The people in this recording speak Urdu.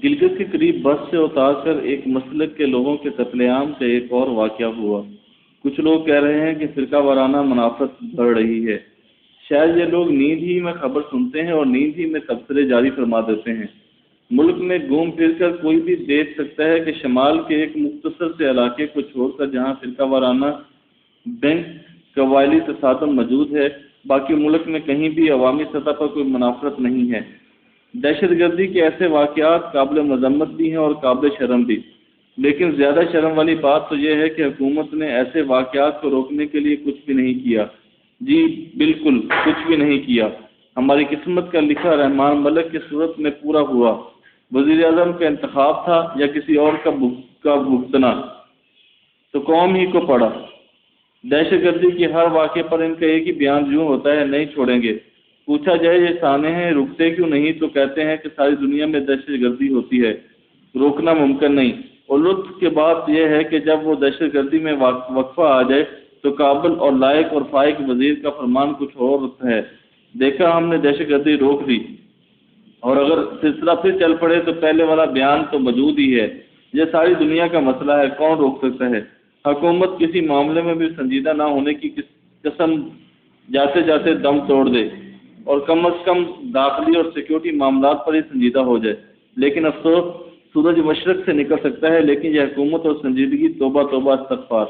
گلگت کے قریب بس سے اتار کر ایک مسلک کے لوگوں کے قتل عام کا ایک اور واقعہ ہوا۔ کچھ لوگ کہہ رہے ہیں کہ فرقہ وارانہ منافرت بڑھ رہی ہے۔ شاید یہ لوگ نیند ہی میں خبر سنتے ہیں اور نیند ہی میں تبصرے جاری فرما دیتے ہیں۔ ملک میں گھوم پھر کر کوئی بھی دیکھ سکتا ہے کہ شمال کے ایک مختصر سے علاقے کو چھوڑ کر جہاں فرقہ وارانہ بینک قبائلی تصادم موجود ہے، باقی ملک میں کہیں بھی عوامی سطح پر کوئی منافرت نہیں ہے۔ دہشت گردی کے ایسے واقعات قابل مذمت بھی ہیں اور قابل شرم بھی، لیکن زیادہ شرم والی بات تو یہ ہے کہ حکومت نے ایسے واقعات کو روکنے کے لیے کچھ بھی نہیں کیا۔ جی بالکل کچھ بھی نہیں کیا۔ ہماری قسمت کا لکھا رحمان ملک کی صورت میں پورا ہوا۔ وزیر اعظم کا انتخاب تھا یا کسی اور کا بھگتنا تو قوم ہی کو پڑا۔ دہشت گردی کے ہر واقعے پر ان کا ایک ہی بیان یوں ہوتا ہے، نہیں چھوڑیں گے۔ پوچھا جائے یہ سانحے رکتے کیوں نہیں تو کہتے ہیں کہ ساری دنیا میں دہشت گردی ہوتی ہے، روکنا ممکن نہیں۔ اور لطف کی بات یہ ہے کہ جب وہ دہشت گردی میں وقفہ آ جائے تو قابل اور لائق اور فائق وزیر کا فرمان کچھ اور ہے، دیکھا ہم نے دہشت گردی روک دی، اور اگر سلسلہ پھر چل پڑے تو پہلے والا بیان تو موجود ہی ہے۔ یہ ساری دنیا کا مسئلہ ہے، کون روک سکتا ہے؟ حکومت کسی معاملے میں بھی سنجیدہ نہ ہونے کی قسم جاتے جاتے دم توڑ دے اور کم از کم داخلی اور سیکیورٹی معاملات پر ہی سنجیدہ ہو جائے، لیکن افسوس سورج مشرق سے نکل سکتا ہے، لیکن یہ حکومت اور سنجیدگی توبہ توبہ استغفار۔